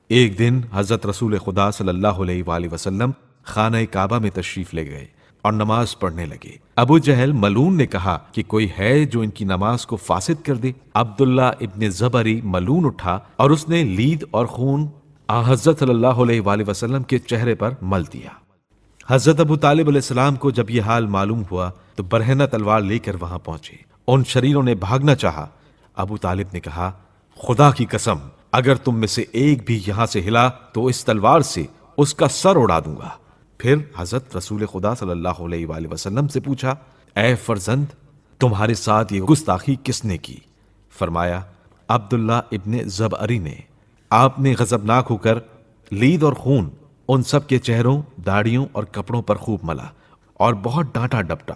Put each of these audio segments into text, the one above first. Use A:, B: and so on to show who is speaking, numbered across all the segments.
A: ایک دن حضرت رسول خدا صلی اللہ علیہ وآلہ وسلم خانہ کعبہ میں تشریف لے گئے اور نماز پڑھنے لگے۔ ابو جہل ملعون نے کہا کہ کوئی ہے جو ان کی نماز کو فاسد کر دے؟ عبداللہ ابن زبری ملعون اٹھا اور اس نے لید اور خون حضرت صلی اللہ علیہ وآلہ وسلم کے چہرے پر مل دیا۔ حضرت ابو طالب علیہ السلام کو جب یہ حال معلوم ہوا تو برہنہ تلوار لے کر وہاں پہنچے۔ ان شریروں نے بھاگنا چاہا۔ ابو طالب نے کہا، خدا کی قسم اگر تم میں سے ایک بھی یہاں سے ہلا تو اس تلوار سے اس کا سر اڑا دوں گا۔ پھر حضرت رسول خدا صلی اللہ علیہ وآلہ وسلم سے پوچھا، اے فرزند، تمہارے ساتھ یہ گستاخی کس نے کی؟ فرمایا، عبداللہ ابن زبعری نے۔ آپ نے غضبناک ہو کر لید اور خون ان سب کے چہروں، داڑھیوں اور کپڑوں پر خوب ملا اور بہت ڈانٹا ڈپٹا۔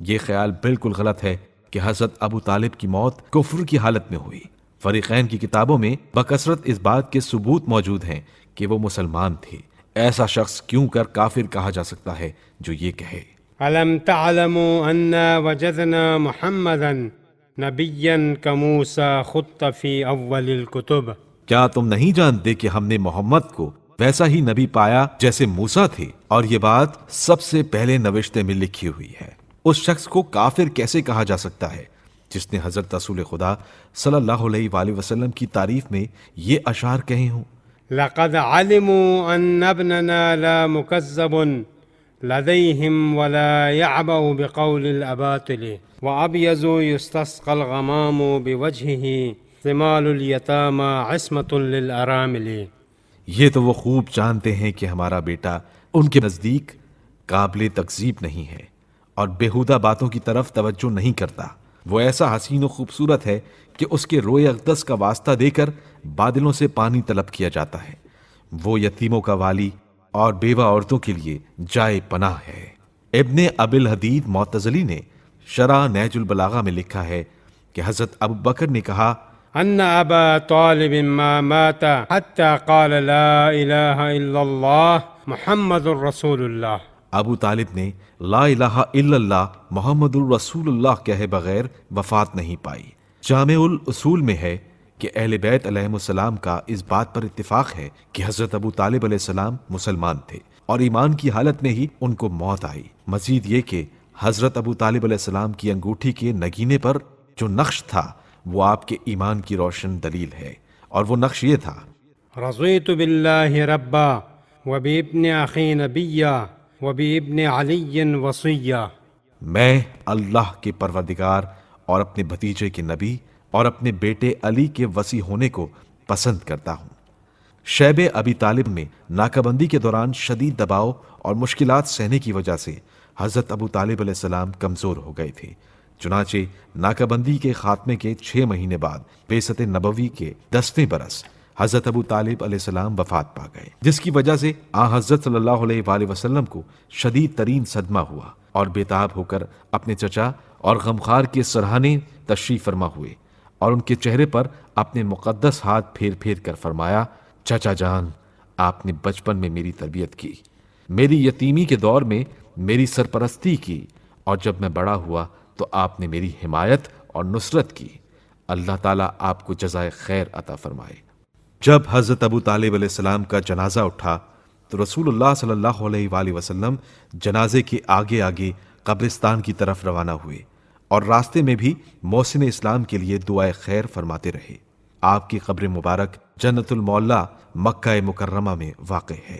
A: یہ خیال بالکل غلط ہے کہ حضرت ابو طالب کی موت کفر کی حالت میں ہوئی۔ فریقین کی کتابوں میں بکثرت اس بات کے ثبوت موجود ہیں کہ وہ مسلمان تھے۔ ایسا شخص کیوں کر کافر کہا جا سکتا ہے جو یہ کہے،
B: أَلَمْ تَعْلَمُوا أَنَّا وَجَدْنَا مُحَمَّدًا نَبِيًّا كَمُوسَى خُطَّ فِي أَوَّلِ الْكُتُبِ؟
A: کیا تم نہیں جانتے کہ ہم نے محمد کو ویسا ہی نبی پایا جیسے موسیٰ تھے، اور یہ بات سب سے پہلے نوشتے میں لکھی ہوئی ہے؟ اس شخص کو کافر کیسے کہا جا سکتا ہے جس نے حضرت رسول خدا صلی اللہ علیہ وآلہ وسلم کی تعریف میں یہ اشعار کہے ہوں؟
B: لَقَدْ عَلِمُوا أَنَّ ابْنَنَا لَا مُكَذَّبٌ لَدَيْهِمْ وَلَا يَعْبَأُ بِقَوْلِ الْأَبَاطِلِ وَأَبْيَضُ يُسْتَسْقَى الْغَمَامُ بِوَجْهِهِ ثِمَالُ الْيَتَامَى عِصْمَةٌ لِلْأَرَامِلِ۔ یہ
A: تو وہ خوب جانتے ہیں کہ ہمارا بیٹا ان کے نزدیک قابل تکذیب نہیں ہے اور بیہودہ باتوں کی طرف توجہ نہیں کرتا۔ وہ ایسا حسین و خوبصورت ہے کہ اس کے روئے اقدس کا واسطہ دے کر بادلوں سے پانی طلب کیا جاتا ہے۔ وہ یتیموں کا والی اور بیوہ عورتوں کے لیے جائے پناہ ہے۔ ابن ابی الحدید معتزلی نے شرح نہج البلاغہ میں لکھا ہے کہ حضرت ابو بکر نے کہا،
B: أن أبا طالب ما مات حتى قال لا إله إلا الله محمد رسول الله۔
A: ابو طالب نے لا الہ الا اللہ محمد الرسول اللہ کہے بغیر وفات نہیں پائی۔ جامع الاصول میں ہے کہ اہل بیت علیہم السلام کا اس بات پر اتفاق ہے کہ حضرت ابو طالب علیہ السلام مسلمان تھے اور ایمان کی حالت میں ہی ان کو موت آئی۔ مزید یہ کہ حضرت ابو طالب علیہ السلام کی انگوٹھی کے نگینے پر جو نقش تھا وہ آپ کے ایمان کی روشن دلیل ہے، اور وہ نقش یہ تھا،
B: رضیت باللہ ربا وبابن اخی نبیا وبابن علی وصیا۔
A: میں اللہ کے پروردگار اور اپنے بھتیجے کے نبی اور اپنے بیٹے علی کے وصی ہونے کو پسند کرتا ہوں۔ شیب ابی طالب میں ناکہ بندی کے دوران شدید دباؤ اور مشکلات سہنے کی وجہ سے حضرت ابو طالب علیہ السلام کمزور ہو گئے تھے۔ چنانچہ ناکہ بندی کے خاتمے کے 6 مہینے بعد بعثت نبوی کے 10ویں برس حضرت ابو طالب علیہ السلام وفات پا گئے، جس کی وجہ سے حضرت صلی اللہ علیہ وآلہ وسلم کو شدید ترین صدمہ ہوا اور بےتاب ہو کر اپنے چچا اور غمخوار کے سرہانے تشریف فرما ہوئے اور ان کے چہرے پر اپنے مقدس ہاتھ پھیر پھیر کر فرمایا، چچا جان، آپ نے بچپن میں میری تربیت کی، میری یتیمی کے دور میں میری سرپرستی کی، اور جب میں بڑا ہوا تو آپ نے میری حمایت اور نصرت کی۔ اللہ تعالیٰ آپ کو جزائے خیر عطا فرمائے۔ جب حضرت ابو طالب علیہ السلام کا جنازہ اٹھا تو رسول اللہ صلی اللہ علیہ وآلہ وسلم جنازے کے آگے آگے قبرستان کی طرف روانہ ہوئے اور راستے میں بھی محسن اسلام کے لیے دعائے خیر فرماتے رہے۔ آپ کی قبر مبارک جنت المعلی مکہ مکرمہ میں واقع ہے۔